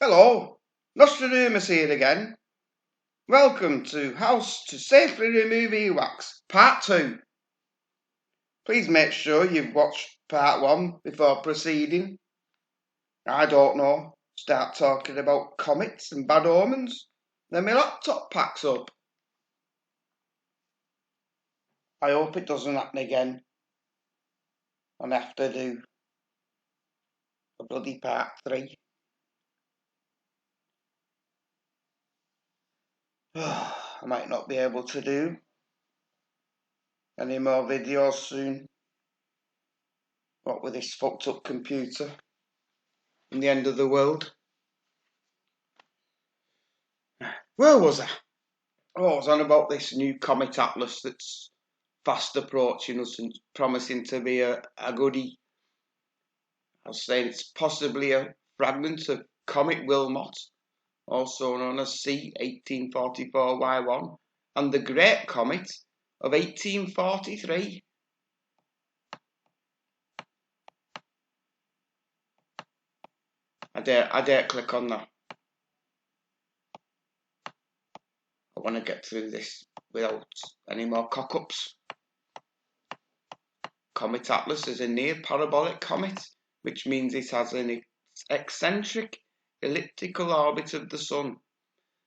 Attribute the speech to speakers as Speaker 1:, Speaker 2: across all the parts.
Speaker 1: Hello, Nostradamus here again. Welcome to How to Safely Remove Earwax, Part 2. Please make sure you've watched Part 1 before proceeding. I don't know, start talking about comets and bad omens, then my laptop packs up. I hope it doesn't happen again and I have to do a bloody Part 3. I might not be able to do any more videos soon. What with this fucked up computer and the end of the world. Where was I? Oh, I was on about this new comet atlas that's fast approaching us and promising to be a goodie. I was saying it's possibly a fragment of Comet Wilmot, also known as C1844Y1, and the Great Comet of 1843. I dare click on that. I want to get through this without any more cock-ups. Comet Atlas is a near parabolic comet, which means it has an eccentric elliptical orbit of the Sun,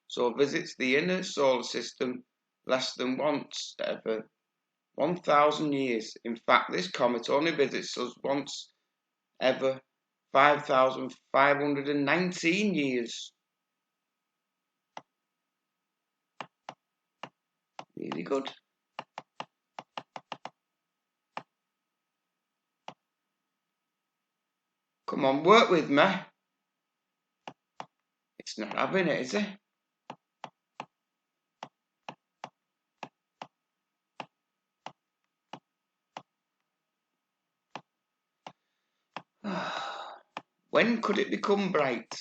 Speaker 1: so visits the inner solar system less than once every 1,000 years. In fact, this comet only visits us once every 5,519 years. Really good. Come on, work with me. It's not having it, is it? When could it become bright?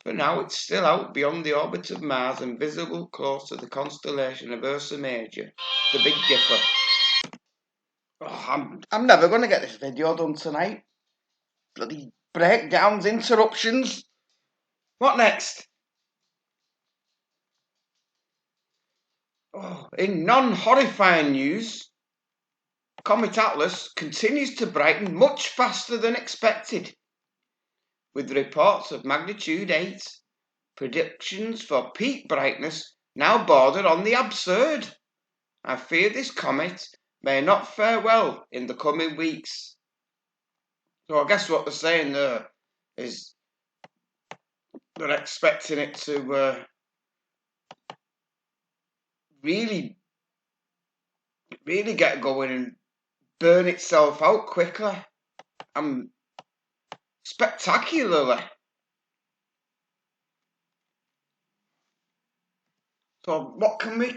Speaker 1: For now, it's still out beyond the orbit of Mars and visible close to the constellation of Ursa Major, the Big Dipper. Oh, I'm never going to get this video done tonight. Bloody breakdowns, interruptions. What next? Oh, in non-horrifying news, Comet Atlas continues to brighten much faster than expected, with reports of magnitude 8. Predictions for peak brightness now border on the absurd. I fear this comet may not fare well in the coming weeks. So I guess what they're saying there is they're expecting it to really get going and burn itself out quickly and spectacularly. So what can we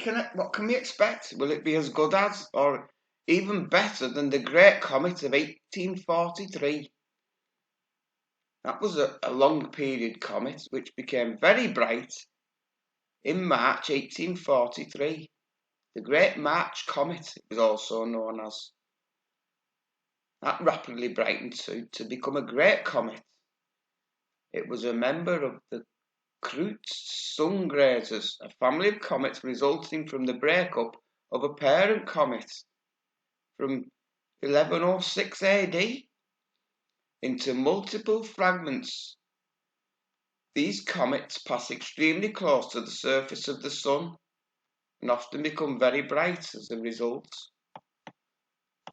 Speaker 1: expect? Will it be as good as or even better than the Great Comet of 1843? That was a long period comet which became very bright in March 1843. The Great March Comet was also known as. That rapidly brightened to become a great comet. It was a member of the Kreutz sun grazers, a family of comets resulting from the breakup of a parent comet from 1106 AD into multiple fragments. These comets pass extremely close to the surface of the Sun and often become very bright as a result.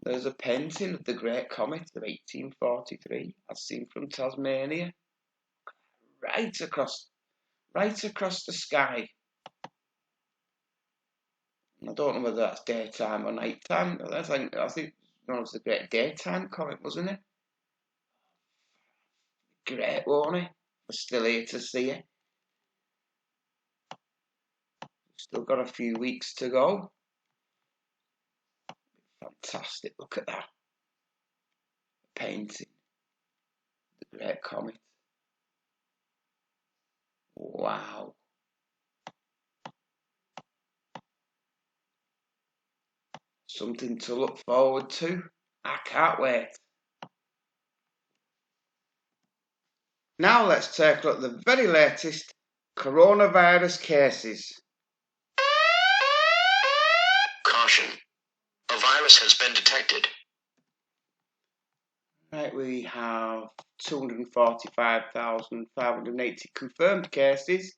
Speaker 1: There's a painting of the Great Comet of 1843, as seen from Tasmania, right across the sky. I don't know whether that's daytime or nighttime. I think it was the Great Daytime Comet, wasn't it? Great, won't it? We're still here to see it. Still got a few weeks to go. Fantastic, look at that. Painting. The Great Comet. Wow. Something to look forward to. I can't wait. Now let's take a look at the very latest coronavirus cases.
Speaker 2: Caution. A virus has been detected.
Speaker 1: Right, we have 245,580 confirmed cases,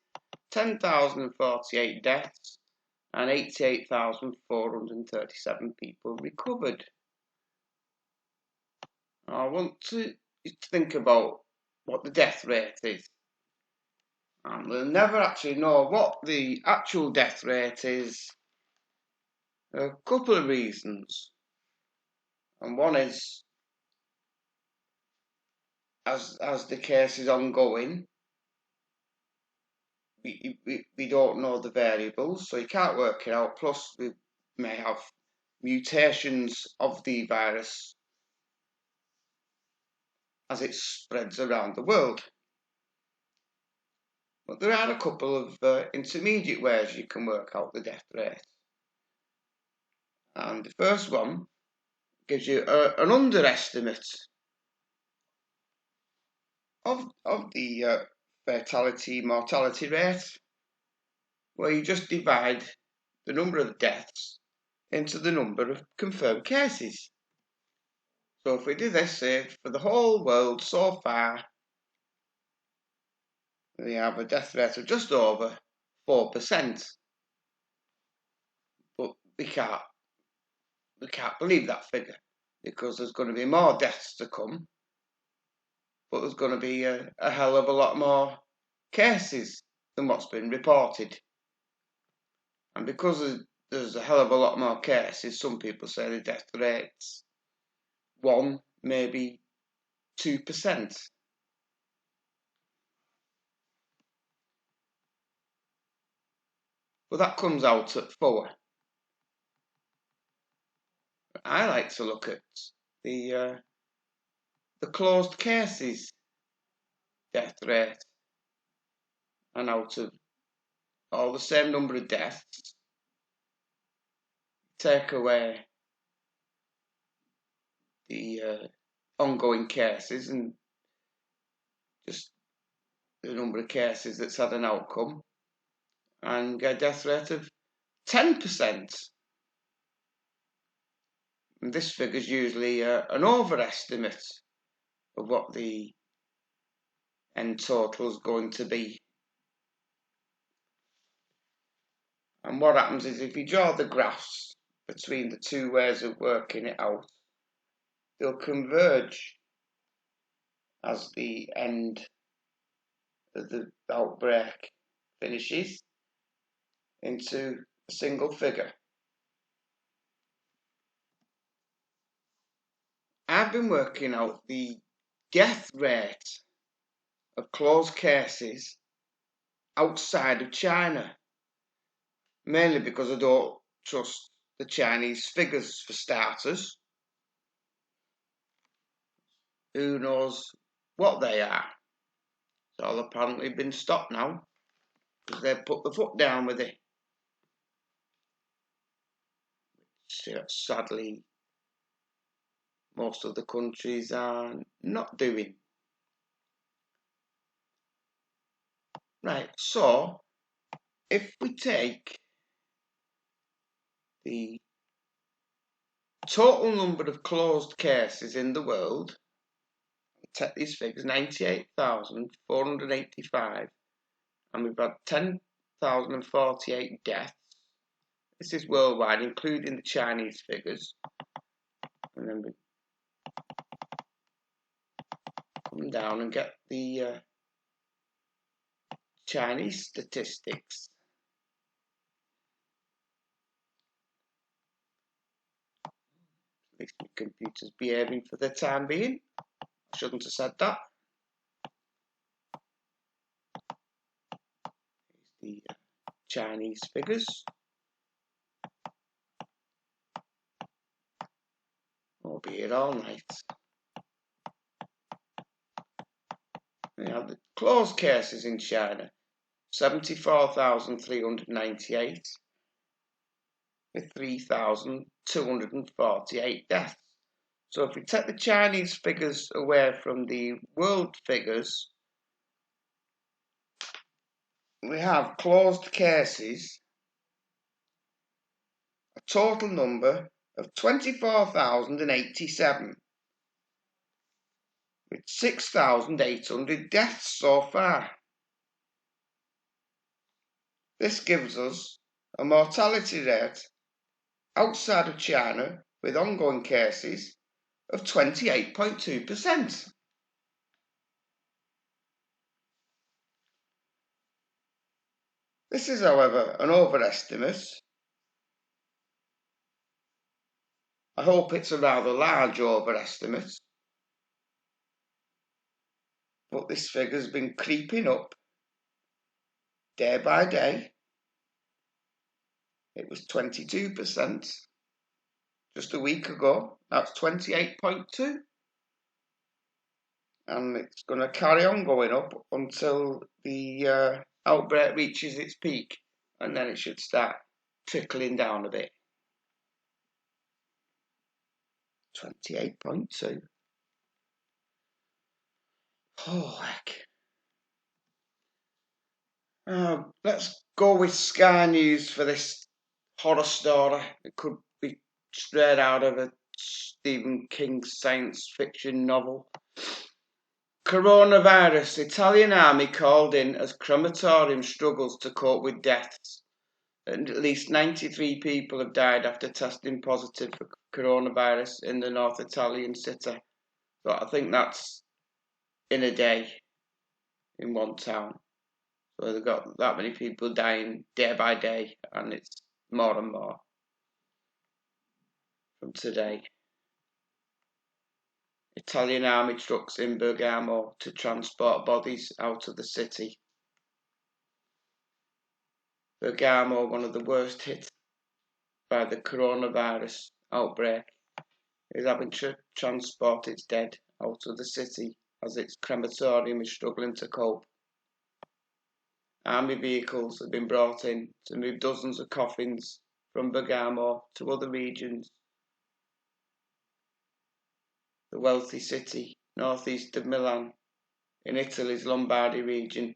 Speaker 1: 10,048 deaths, and 88,437 people recovered. I want to think about what the death rate is. And we'll never actually know what the actual death rate is. A couple of reasons. And one is, as the case is ongoing, we don't know the variables, so you can't work it out. Plus, we may have mutations of the virus as it spreads around the world. But there are a couple of intermediate ways you can work out the death rate. And the first one gives you an underestimate of the fatality-mortality rate, where you just divide the number of deaths into the number of confirmed cases. So if we do this, say, for the whole world so far, we have a death rate of just over 4%. But we can't believe that figure, because there's going to be more deaths to come, but there's going to be a hell of a lot more cases than what's been reported. And because there's a hell of a lot more cases, some people say the death rate's 1, maybe 2%. But that comes out at 4. I like to look at the closed cases death rate, and out of all the same number of deaths, take away the ongoing cases and just the number of cases that's had an outcome, and get a death rate of 10%. And this figure is usually an overestimate of what the end total is going to be. And what happens is, if you draw the graphs between the two ways of working it out, they'll converge as the end of the outbreak finishes into a single figure. I've been working out the death rate of closed cases outside of China, mainly because I don't trust the Chinese figures for starters. Who knows what they are? It's all apparently been stopped now, because they've put the foot down with it. Sadly, most of the countries are not doing. Right, so if we take the total number of closed cases in the world, take these figures, 98,485, and we've had 10,048 deaths. This is worldwide, including the Chinese figures. And then we come down and get the Chinese statistics. At least my computer's behaving for the time being. I shouldn't have said that. Here's the Chinese figures. I'll be here all night. We have the closed cases in China, 74,398, with 3,248 deaths. So if we take the Chinese figures away from the world figures, we have closed cases, a total number of 24,087, with 6,800 deaths so far. This gives us a mortality rate outside of China with ongoing cases of 28.2%. This is, however, an overestimate. I hope it's a rather large overestimate, but this figure's been creeping up day by day. It was 22% just a week ago. Now it's 28.2%. And it's going to carry on going up until the outbreak reaches its peak, and then it should start trickling down a bit. 28.2. Oh, heck. Let's go with Sky News for this horror story. It could be straight out of a Stephen King science fiction novel. Coronavirus. Italian army called in as crematorium struggles to cope with deaths. And at least 93 people have died after testing positive for coronavirus in the North Italian city. But I think that's in a day in one town. So they've got that many people dying day by day, and it's more and more from today. Italian army trucks in Bergamo to transport bodies out of the city. Bergamo, one of the worst hit by the coronavirus outbreak, is having to transport its dead out of the city as its crematorium is struggling to cope. Army vehicles have been brought in to move dozens of coffins from Bergamo to other regions. The wealthy city, northeast of Milan, in Italy's Lombardy region,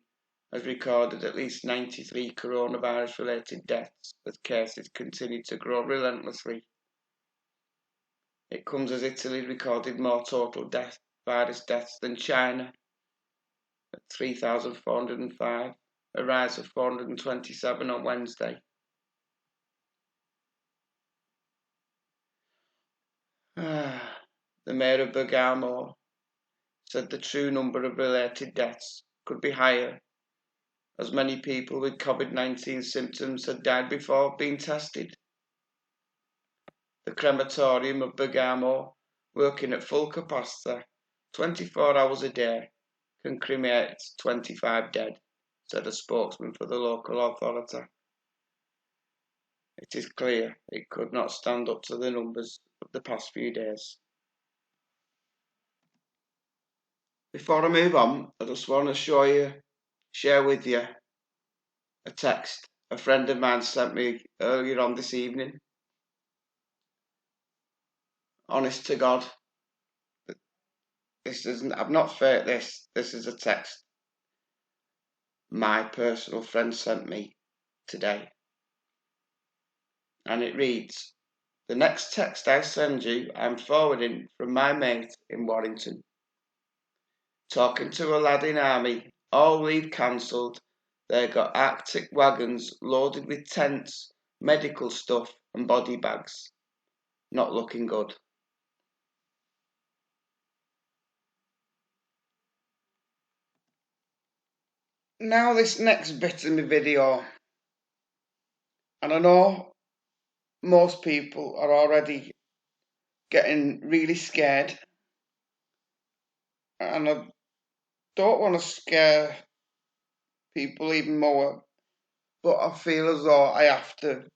Speaker 1: has recorded at least 93 coronavirus-related deaths as cases continue to grow relentlessly. It comes as Italy recorded more total virus deaths than China, at 3,405, a rise of 427 on Wednesday. The mayor of Bergamo said the true number of related deaths could be higher, as many people with COVID-19 symptoms had died before being tested. The crematorium of Bergamo, working at full capacity, 24 hours a day, can cremate 25 dead, said a spokesman for the local authority. It is clear it could not stand up to the numbers of the past few days. Before I move on, I just want to share with you a text a friend of mine sent me earlier on this evening. Honest to God, I've not faked this. This is a text my personal friend sent me today. And it reads, "The next text I send you, I'm forwarding from my mate in Warrington. Talking to a lad in army, all leave cancelled. They got Arctic wagons loaded with tents, medical stuff and body bags. Not looking good." Now this next bit in the video, and I know most people are already getting really scared, and I don't want to scare people even more, but I feel as though I have to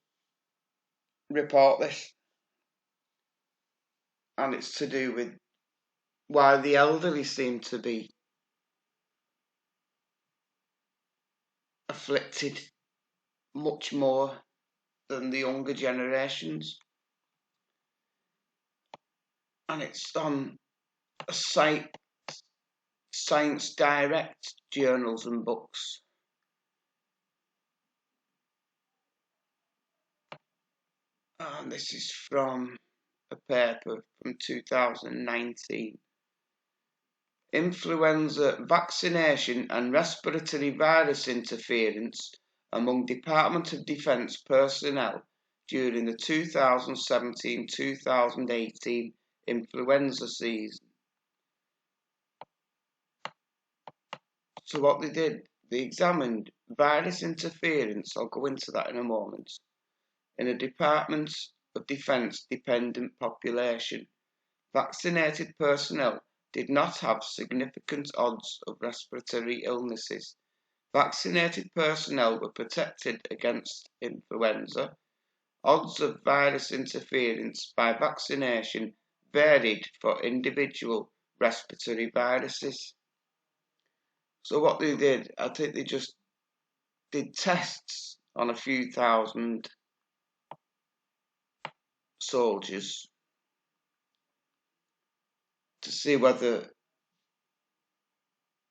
Speaker 1: report this, and it's to do with why the elderly seem to be afflicted much more than the younger generations. And it's on a site, Science Direct journals and books. And this is from a paper from 2019. Influenza vaccination and respiratory virus interference among Department of Defence personnel during the 2017-2018 influenza season. So what they did, they examined virus interference, I'll go into that in a moment, in a Department of Defence dependent population. Vaccinated personnel did not have significant odds of respiratory illnesses. Vaccinated personnel were protected against influenza. Odds of virus interference by vaccination varied for individual respiratory viruses. So what they did, I think they just did tests on a few thousand soldiers to see whether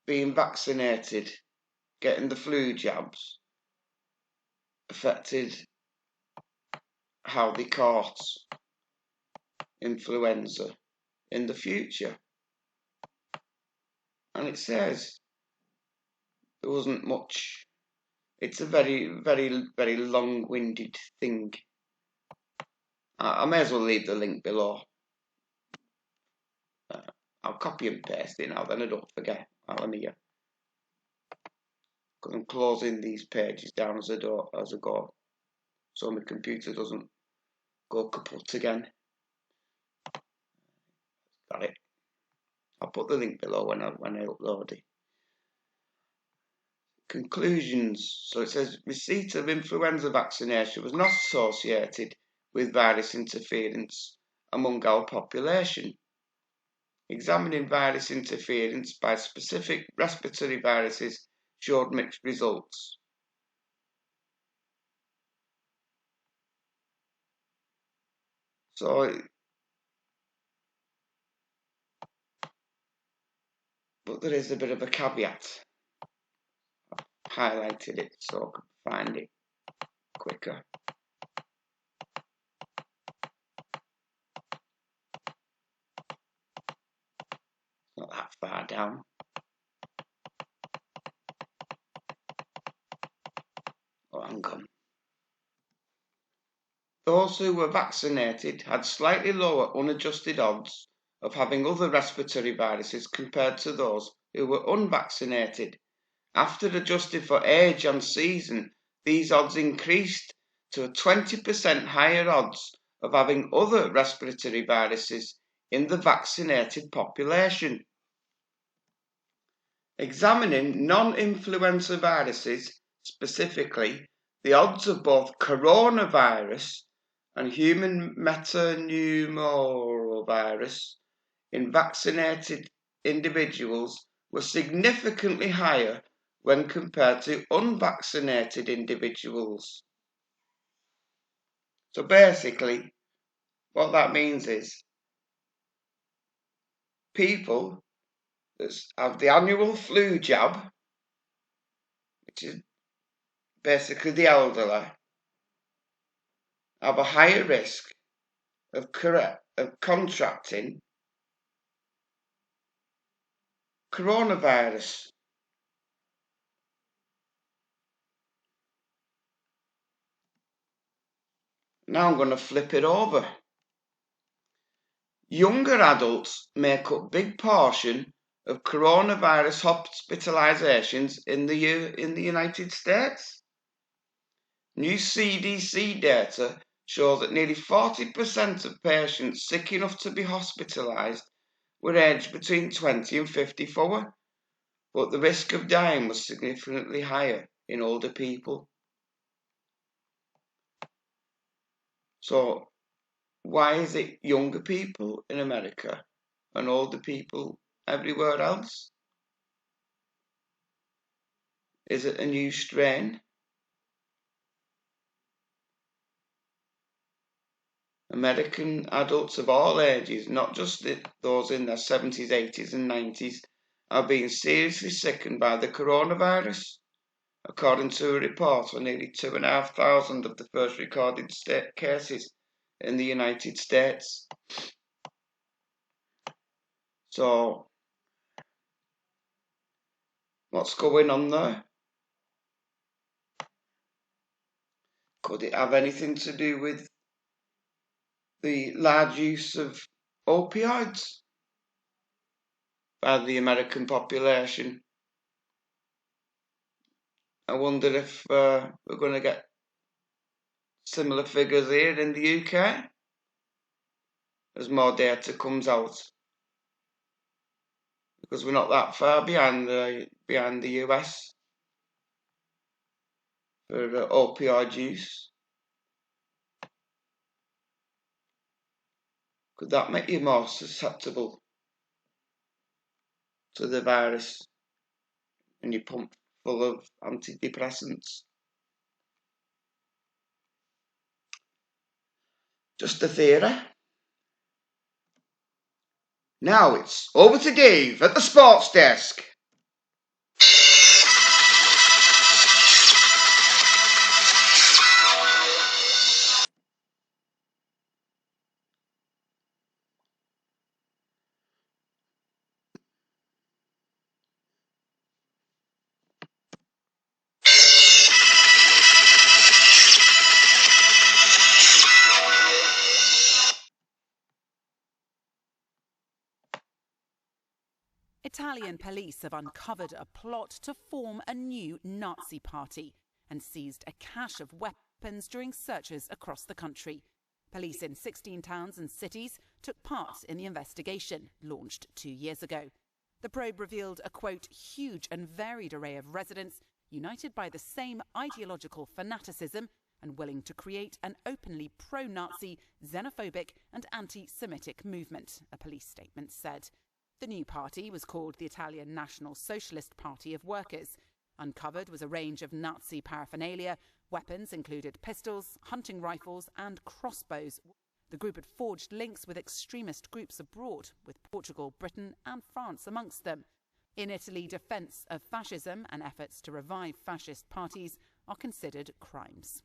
Speaker 1: being vaccinated, getting the flu jabs, affected how they caught influenza in the future. And it says there wasn't much. It's a very, very, very long-winded thing. I may as well leave the link below. I'll copy and paste it now, then I don't forget while I'm here. Because I'm closing these pages down as I go, so my computer doesn't go kaput again. Got it. I'll put the link below when I upload it. Conclusions. So it says receipt of influenza vaccination was not associated with virus interference among our population. Examining virus interference by specific respiratory viruses showed mixed results. So, but there is a bit of a caveat. I've highlighted it so I can find it quicker. Not that far down. Oh, hang on. Those who were vaccinated had slightly lower unadjusted odds of having other respiratory viruses compared to those who were unvaccinated. After adjusting for age and season, these odds increased to a 20% higher odds of having other respiratory viruses in the vaccinated population. Examining non-influenza viruses, specifically the odds of both coronavirus and human metapneumovirus in vaccinated individuals were significantly higher when compared to unvaccinated individuals. So basically, what that means is people that have the annual flu jab, which is basically the elderly, have a higher risk of contracting coronavirus. Now I'm going to flip it over. Younger adults make up a big portion of coronavirus hospitalizations in the United States. New CDC data shows that nearly 40% of patients sick enough to be hospitalized were aged between 20 and 54, but the risk of dying was significantly higher in older people. So, why is it younger people in America and older people everywhere else? Is it a new strain? American adults of all ages, not just those in their 70s, 80s and 90s, are being seriously sickened by the coronavirus. According to a report on nearly 2,500 of the first recorded state cases in the United States. So, what's going on there? Could it have anything to do with the large use of opioids by the American population? I wonder if we're going to get similar figures here in the UK as more data comes out, because we're not that far behind the US for opioid use. Could that make you more susceptible to the virus when you pump full of antidepressants? Just a theory. Now it's over to Dave at the sports desk.
Speaker 3: Italian police have uncovered a plot to form a new Nazi party and seized a cache of weapons during searches across the country. Police in 16 towns and cities took part in the investigation, launched 2 years ago. The probe revealed a, quote, huge and varied array of residents united by the same ideological fanaticism and willing to create an openly pro-Nazi, xenophobic and anti-Semitic movement, a police statement said. The new party was called the Italian National Socialist Party of Workers. Uncovered was a range of Nazi paraphernalia. Weapons included pistols, hunting rifles and crossbows. The group had forged links with extremist groups abroad, with Portugal, Britain and France amongst them. In Italy, defence of fascism and efforts to revive fascist parties are considered crimes.